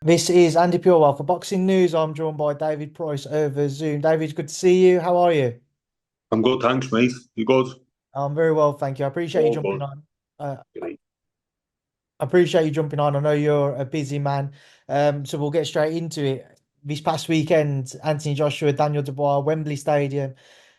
This is Andy Purewal for Boxing News. I'm joined by David Price over Zoom. David, good to see you. How are you? I'm good, thanks, mate. You good? I'm very well, thank you. I appreciate you All jumping good. on. Uh, Great. I appreciate you jumping on. I know you're a busy man, so we'll get straight into it. This past weekend, Anthony Joshua, Daniel Dubois, Wembley Stadium,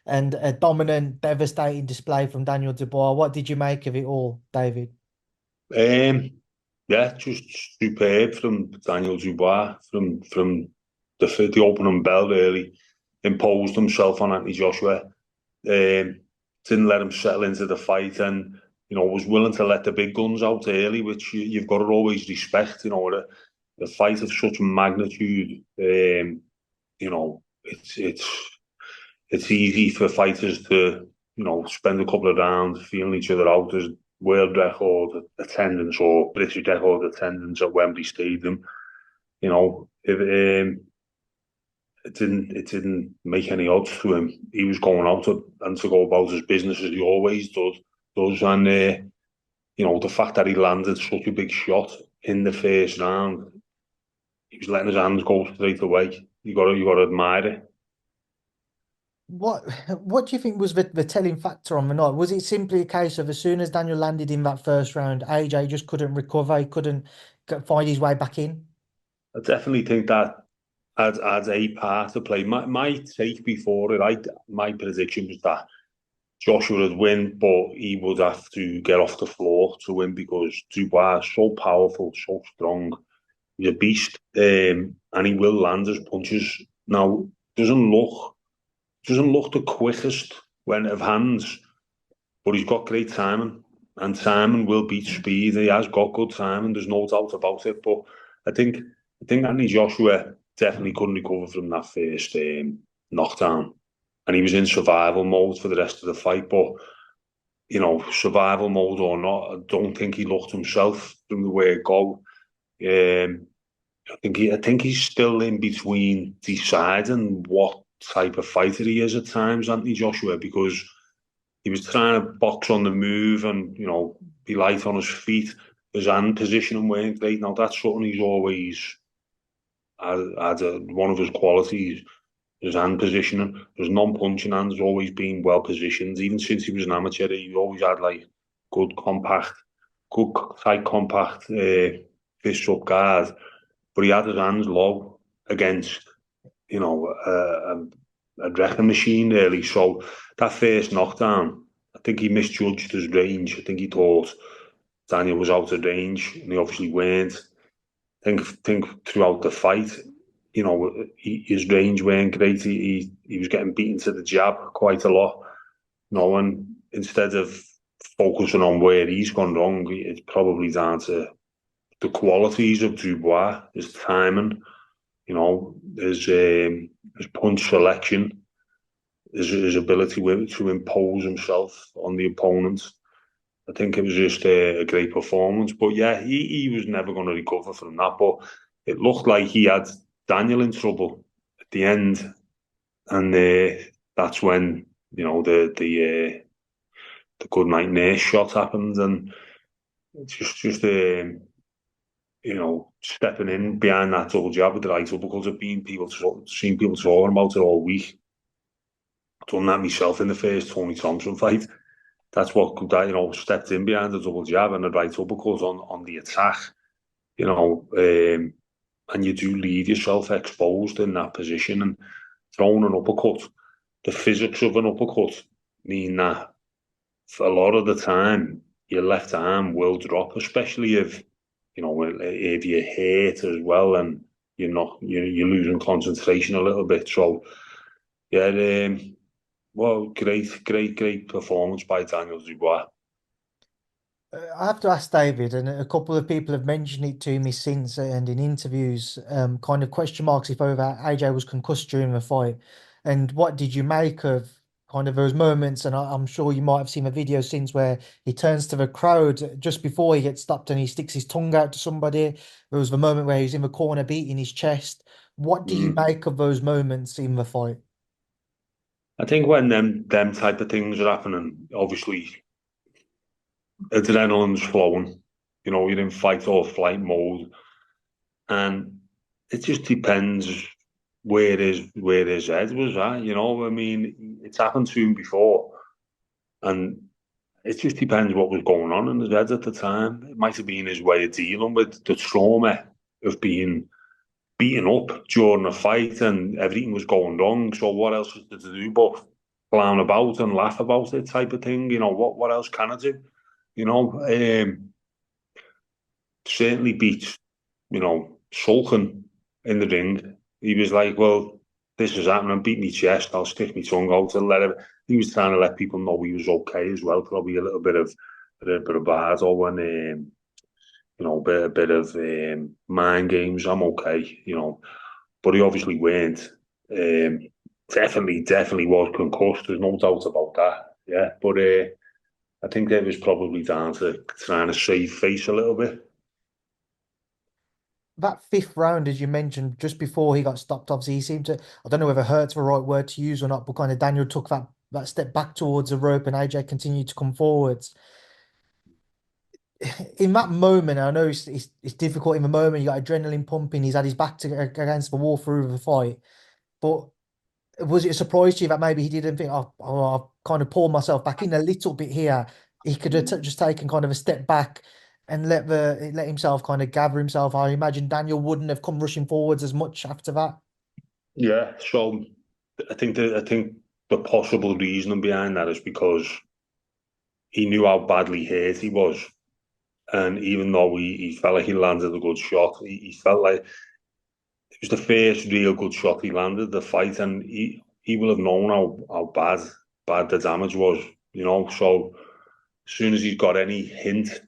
and a dominant, devastating display from Daniel Dubois. What did you make of it all, David? Um, yeah, just superb from Daniel Dubois from the opening bell. Really imposed himself on Anthony Joshua. Didn't let him settle into the fight, and was willing to let the big guns out early, which you've got to always respect. The fight of such magnitude. It's easy for fighters to, spend a couple of rounds feeling each other out. There's world record attendance or British record attendance at Wembley Stadium. It didn't make any odds to him. He was going out and to go about his business as he always does. And the fact that he landed such a big shot in the first round, he was letting his hands go straight away. You got to admire it. What what do you think was the telling factor on the night? Was it simply a case of as soon as Daniel landed in that first round, AJ just couldn't recover, he couldn't find his way back in? I definitely think that adds a part to play. My take before it, my prediction was that Joshua would win, but he would have to get off the floor to win because Dubois is so powerful, so strong. He's a beast, and he will land his punches. Now, doesn't look the quickest when of hands, but he's got great timing, and timing will beat speed. He has got good timing. There's no doubt about it. But I think I think Anthony Joshua definitely couldn't recover from that first knockdown, and he was in survival mode for the rest of the fight. But survival mode or not, I don't think he looked himself from the way it go. Um, I think he's still in between deciding what type of fighter he is at times, Anthony Joshua, because he was trying to box on the move and be light on his feet. His hand positioning weren't great. Now that's something he's always one of his qualities. His hand positioning, his non-punching hand has always been well positioned. Even since he was an amateur, he always had like good compact, good tight compact fist up guard. But he had his hands low against a wrecking machine really. So that first knockdown, I think he misjudged his range. I think he thought Daniel was out of range, and he obviously weren't. I think throughout the fight, his range weren't great. He was getting beaten to the jab quite a lot. And instead of focusing on where he's gone wrong, it's probably down to the qualities of Dubois, his timing, his punch selection, his ability to impose himself on the opponent. I think it was just a great performance. But yeah, he was never going to recover from that. But it looked like he had Daniel in trouble at the end, and that's when the good night nurse shot happened, and it's just stepping in behind that double jab with the right uppercut. Have been seen people talking about it all week. I've done that myself in the first Tony Thompson fight. That's what stepped in behind the double jab and the right uppercut on the attack. And you do leave yourself exposed in that position, and throwing an uppercut. The physics of an uppercut mean that for a lot of the time your left arm will drop, especially if you're hurt as well and you're losing concentration a little bit. So yeah, well, great performance by Daniel Dubois. I have to ask David, and a couple of people have mentioned it to me since and in interviews, kind of question marks if over AJ was concussed during the fight. And what did you make of kind of those moments? And I'm sure you might have seen a video since where he turns to the crowd just before he gets stopped and he sticks his tongue out to somebody. There was the moment where he's in the corner beating his chest. What do you Mm. make of those moments in the fight? I think when them type of things are happening, obviously adrenaline's flowing. You're in fight or flight mode, and it just depends where his head was at. I mean, it's happened to him before, and it just depends what was going on in his head at the time. It might have been his way of dealing with the trauma of being beaten up during a fight and everything was going wrong. So what else was there to do but clown about and laugh about it type of thing? What else can I do? Certainly beats, sulking in the ring. He was like, well, this is happening, beat me chest, I'll stick my tongue out and let him. He was trying to let people know he was okay as well. Probably a little bit of bad or when a bit of mind games. I'm okay. But he obviously weren't. Um, definitely was concussed. There's no doubt about that. Yeah, but I think that was probably down to trying to save face a little bit. That fifth round, as you mentioned, just before he got stopped, obviously he seemed to, I don't know whether hurt's the right word to use or not, but kind of Daniel took that step back towards the rope and AJ continued to come forwards. In that moment, I know it's difficult in the moment, you got adrenaline pumping, he's had his back against the wall through the fight. But was it a surprise to you that maybe he didn't think, I've kind of pulled myself back in a little bit here? He could have just taken kind of a step back and let himself kind of gather himself. I imagine Daniel wouldn't have come rushing forwards as much after that. Yeah, so I think the possible reasoning behind that is because he knew how badly hurt he was, and even though he felt like he landed a good shot, he felt like it was the first real good shot he landed the fight, and he will have known how bad the damage was. So as soon as he's got any hint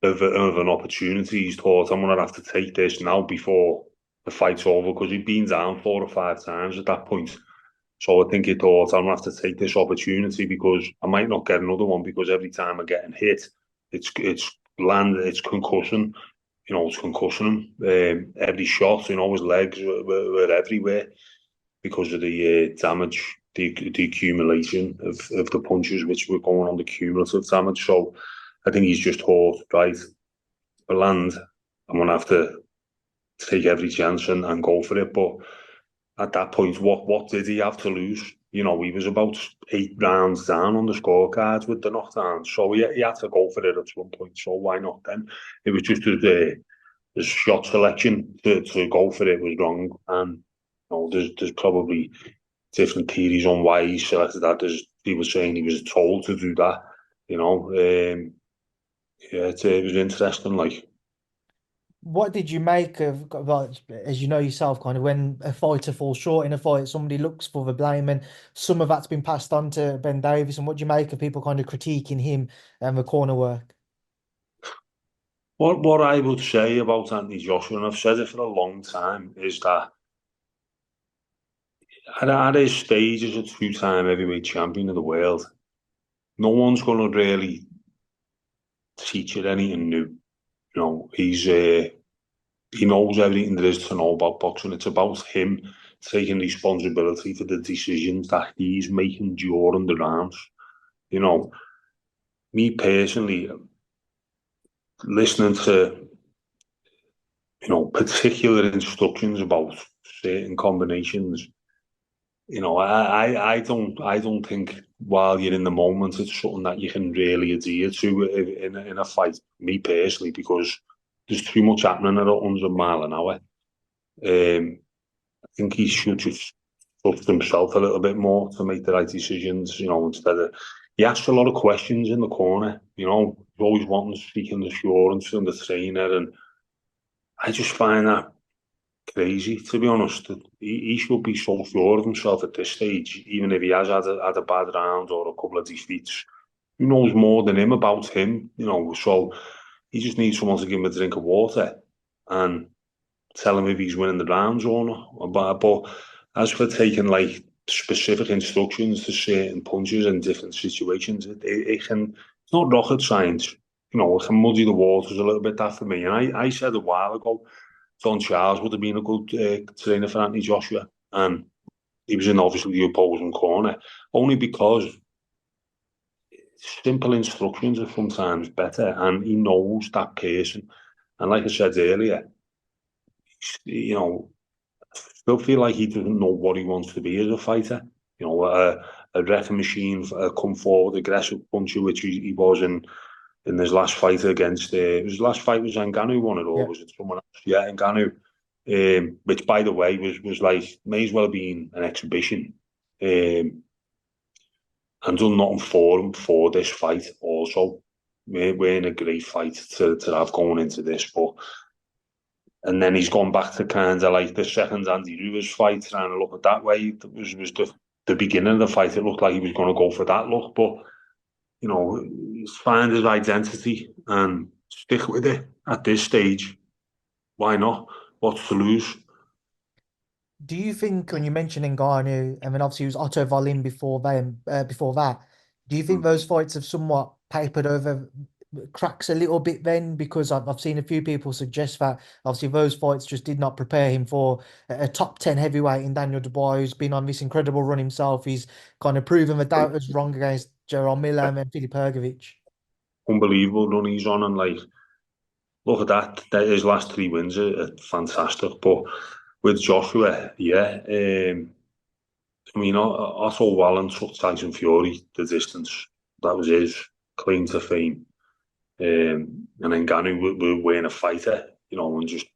of an opportunity, he's thought, I'm gonna have to take this now before the fight's over, because he'd been down 4 or 5 times at that point. So I think he thought, I'm gonna have to take this opportunity because I might not get another one, because every time I'm getting hit, it's concussion. It's concussion him. Every shot, his legs were everywhere because of the damage, the accumulation of the punches which were going on, the cumulative damage. So I think he's just thought, right, for land, I'm gonna have to take every chance and go for it. But at that point, what did he have to lose? He was about 8 rounds down on the scorecards with the knockdown, so he had to go for it at some point. So why not then? It was just the shot selection to go for it was wrong, and there's probably different theories on why he selected that. There's people saying he was told to do that. Yeah, it was interesting. Like, What did you make of, well, as you know yourself, kind of when a fighter falls short in a fight, somebody looks for the blame, and some of that's been passed on to Ben Davis. And what do you make of people kind of critiquing him and the corner work? what I would say about Anthony Joshua, and I've said it for a long time, is that at his stage as a two-time heavyweight champion of the world, no one's going to really teach you anything new. He knows everything there is to know about boxing. It's about him taking responsibility for the decisions that he's making during the rounds. You know, me personally, listening to particular instructions about certain combinations. I don't think while you're in the moment it's something that you can really adhere to in a fight. Me personally, because there's too much happening at 100 mile an hour. I think he should just trust himself a little bit more to make the right decisions. Instead of he asks a lot of questions in the corner. He's always wanting to speak in assurance from the trainer, and I just find that crazy, to be honest. He should be so sure of himself at this stage, even if he has had a bad round or a couple of defeats. Who knows more than him about him? So he just needs someone to give him a drink of water and tell him if he's winning the rounds or not. But as for taking like specific instructions to certain punches in different situations, it can, it's not rocket science. It can muddy the waters a little bit, that for me. And I said a while ago, John Charles would have been a good trainer for Anthony Joshua, and he was in obviously the opposing corner, only because simple instructions are sometimes better, and he knows that person. And like I said earlier, you know, still feel like he doesn't know what he wants to be as a fighter. You know, a wrecking machine, come forward, aggressive puncher, which he was in his last fight against. His last fight was Nganno won it, or Yeah. was it someone else? Yeah, Nganno. Which, by the way, was like may as well be an exhibition. And done nothing for him for this fight. Also, we're in a great fight to have going into this, but. And then he's gone back to kind of like the second Andy Ruiz fight, trying to look at that way. It was the beginning of the fight. It looked like he was going to go for that look, but you know, he's find his identity and stick with it at this stage. Why not? What's to lose? Do you think when you mentioned Ngannou, I mean, obviously it was Otto Wallin before that, do you think those fights have somewhat papered over cracks a little bit then? Because I've seen a few people suggest that obviously those fights just did not prepare him for a top 10 heavyweight in Daniel Dubois, who's been on this incredible run himself. He's kind of proven the doubters wrong against Gerald Miller and Filip Hergovic. Unbelievable run he's on, and like look at that. His last three wins are fantastic. But with Joshua, yeah, I mean, Otto Wallin took Tyson Fury the distance. That was his claim to fame. And then Ngannou were wearing a fighter, you know, and just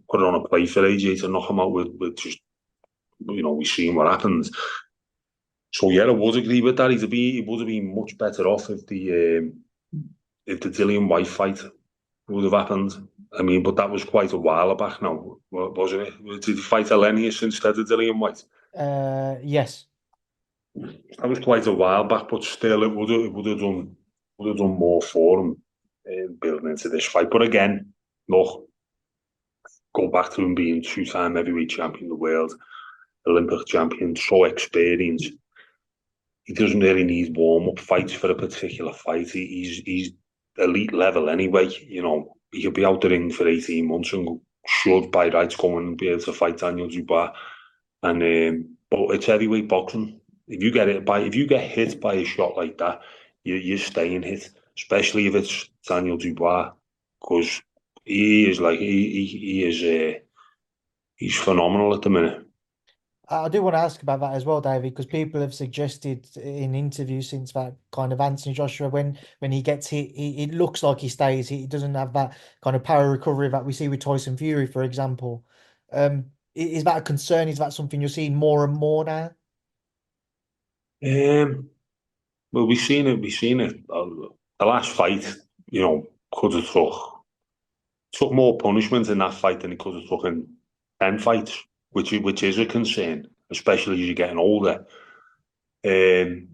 put it on a plate for AJ to knock him out with just, you know, we've seen what happens. So yeah, I would agree with that. He would have been much better off if the Dillian White fight would have happened. I mean, but that was quite a while back now, wasn't it? Did he fight Elenius instead of Dillian White? Yes. That was quite a while back, but still, it would have done more for him building into this fight. But again, look, go back to him being two-time heavyweight champion of the world, Olympic champion, so experienced. He doesn't really need warm-up fights for a particular fight. He's elite level anyway. You know, he could be out the ring for 18 months and should by rights go and be able to fight Daniel Dubois. And but it's heavyweight boxing. If you get hit by a shot like that, you're staying hit, especially if it's Daniel Dubois, because he is like he is he's phenomenal at the minute. I do want to ask about that as well, David, because people have suggested in interviews since that kind of Anthony Joshua, when he gets hit, it looks like he stays hit. He doesn't have that kind of power recovery that we see with Tyson Fury, for example. Is that a concern? Is that something you're seeing more and more now? Um, well, we've seen it. We've seen it. The last fight, you know, could have took more punishment in that fight than he could have took in 10 fights, which is a concern, especially as you're getting older. Um,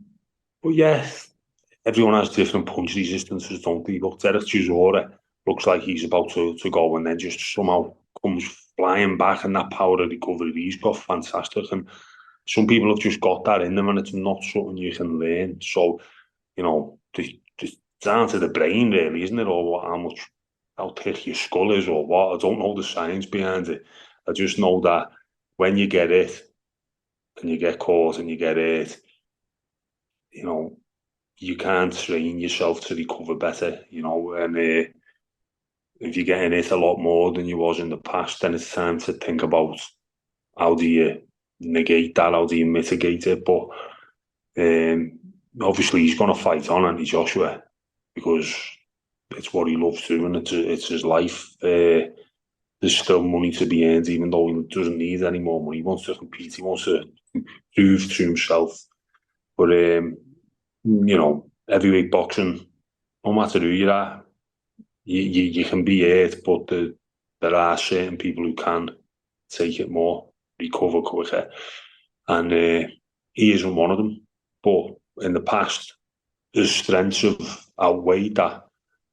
but yeah, everyone has different punch resistances, don't they? Look, Derek Chisora looks like he's about to go and then just somehow comes flying back, and that power of recovery he's got, fantastic. And some people have just got that in them, and it's not something you can learn. So, you know, just down to the brain, really, isn't it? Or how much, how thick your skull is, or what? I don't know the science behind it. I just know that when you get it and you get caught and you get it, you know, you can't train yourself to recover better, you know, and if you're getting it a lot more than you was in the past, then it's time to think about how do you negate that, how do you mitigate it. But um, obviously he's going to fight on, Andy Joshua, because it's what he loves doing, it's his life. There's still money to be earned, even though he doesn't need any more money. He wants to compete, he wants to prove to himself. But, you know, heavyweight boxing, no matter who you are, you can be hurt, but there are certain people who can take it more, recover quicker, and he isn't one of them. But in the past, his strengths have outweighed that.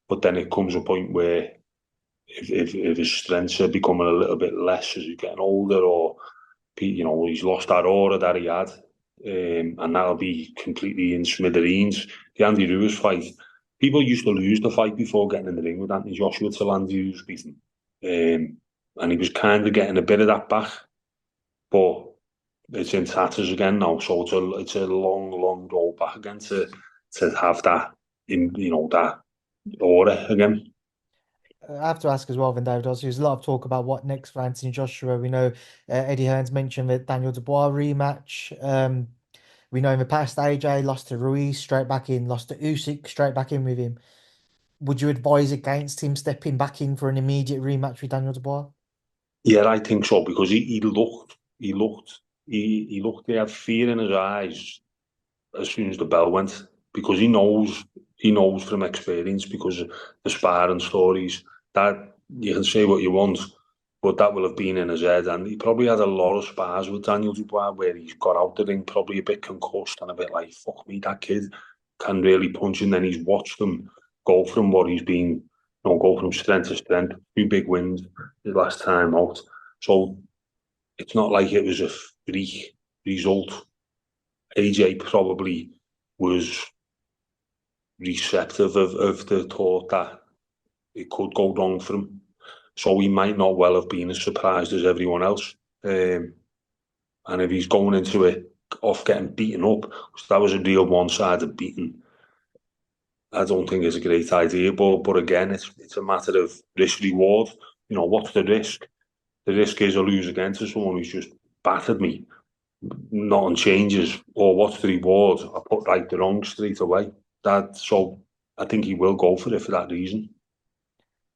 But then it comes a point where if his strengths are becoming a little bit less as he's getting older, or you know he's lost that aura that he had, and that'll be completely in smithereens. The Andy Ruiz fight, people used to lose the fight before getting in the ring with Anthony Joshua till Andy Ruiz beat him, and he was kind of getting a bit of that back, but it's in tatters again now. So it's a long road back again to have that in, you know, that aura again. I have to ask as well, then, David. Obviously, there's a lot of talk about what next for Anthony Joshua. We know Eddie Hearn's mentioned the Daniel Dubois rematch. We know in the past, AJ lost to Ruiz, straight back in, lost to Usyk, straight back in with him. Would you advise against him stepping back in for an immediate rematch with Daniel Dubois? Yeah, I think so because he looked, he had fear in his eyes as soon as the bell went because he knows from experience because of the sparring stories that you can say what you want, but that will have been in his head. And he probably had a lot of spars with Daniel Dubois where he's got out the ring probably a bit concussed and a bit like, fuck me, that kid can really punch. And then he's watched him go from what he's been, go from strength to strength, two big wins his last time out. So it's not like it was a freak result. AJ probably was receptive of the thought that it could go wrong for him. So he might not well have been as surprised as everyone else. And if he's going into it off getting beaten up, because that was a real one-sided beating, I don't think it's a great idea. But again, it's a matter of risk reward. What's the risk? The risk is I lose again to someone who's just battered me. Nothing changes. Or what's the reward? I put right the wrong straight away. So I think he will go for it for that reason.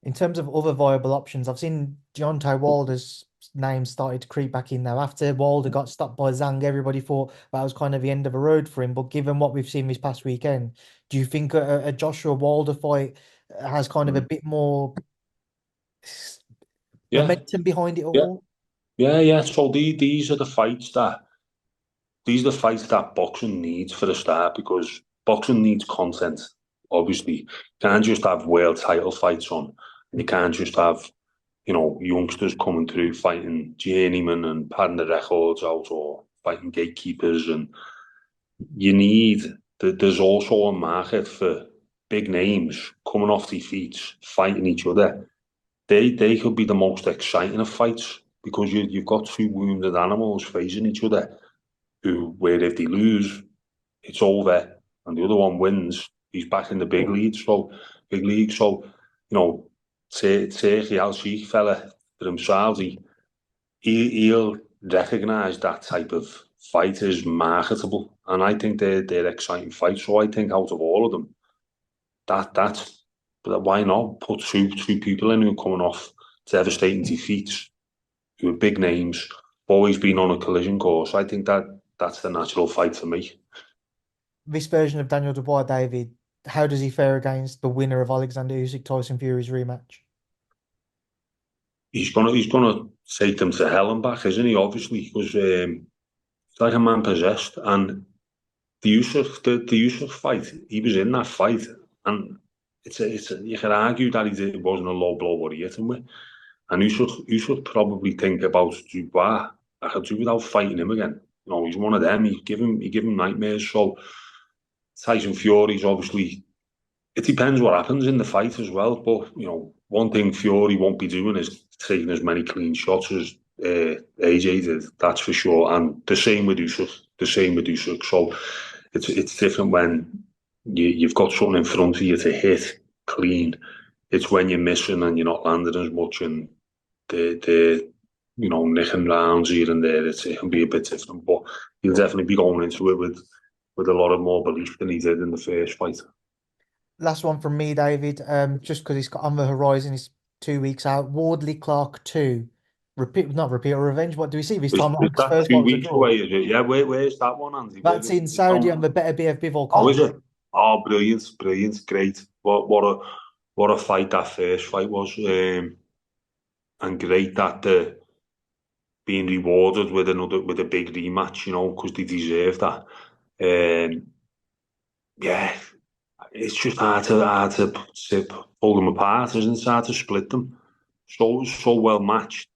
In terms of other viable options, I've seen Deontay Wilder's name started to creep back in now. After Wilder got stopped by Zhang, everybody thought that was kind of the end of the road for him. But given what we've seen this past weekend, do you think a Joshua Wilder fight has kind of a Mm. bit more Yeah, momentum behind it yeah, all? yeah. So these are the fights that boxing needs for a start because boxing needs content. Obviously, you can't just have world title fights on, and you can't just have youngsters coming through fighting journeymen and padding the records out or fighting gatekeepers. And you need there's also a market for big names coming off their feet, fighting each other. They could be the most exciting of fights because you've got two wounded animals facing each other who, where if they lose, it's over, and the other one wins, he's back in the big league. So, Turkey Al Sheikh fella for himself, he'll recognise that type of fight as marketable, and I think they're exciting fights. So I think out of all of them, that's but why not put two people in who are coming off devastating defeats, who are big names, always been on a collision course. I think that's the natural fight for me. This version of Daniel Dubois, David, how does he fare against the winner of Alexander Usyk Tyson Fury's rematch? He's gonna take them to hell and back, isn't he? Obviously, because it's like a man possessed. And the Usyk fight, he was in that fight, and you can argue that it wasn't a low blow what he hit him with. And Usyk probably think about Dubois. I could do without fighting him again. He's one of them. He give him nightmares. So Tyson Fury's obviously it depends what happens in the fight as well. But one thing Fury won't be doing is taking as many clean shots as AJ did. That's for sure. And the same with Usyk. The same with Usyk. So it's different when you've got something in front of you to hit clean. It's when you're missing and you're not landing as much, and the nicking rounds here and there. It can be a bit different, but he'll definitely be going into it with a lot of more belief than he did in the first fight. Last one from me, David. Just because it's got on the horizon, it's 2 weeks out. Wardley-Clarke 2. Repeat, not repeat or revenge. What do we see this Is, time is around? Because that first fight two was a weeks draw. away? Is it? Yeah. Where's that one, Andy? Where That's is in it Saudi going? on the Better BF Bivol Oh, is card. it? Oh, brilliant, brilliant, great. What a fight that first fight was, and great that being rewarded with a big rematch. Because they deserve that. Um, yeah, it's just hard to pull them apart, isn't it? It's hard to split them. So well matched.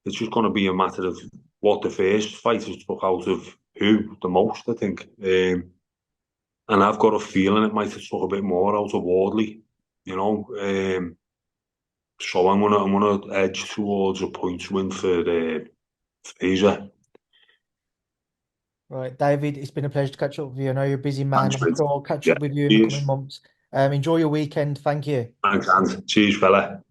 It's just going to be a matter of what the first fighters took out of who the most, I think. And I've got a feeling it might have took a bit more out of Wardley, you know. So I'm gonna edge towards a points win for Fraser. Right, David, it's been a pleasure to catch up with you. I know you're a busy man. Thanks, I'm mate. sure I'll catch Yeah, up with you in the coming cheers. months. Enjoy your weekend. Thank you. Thanks, and cheers, fella.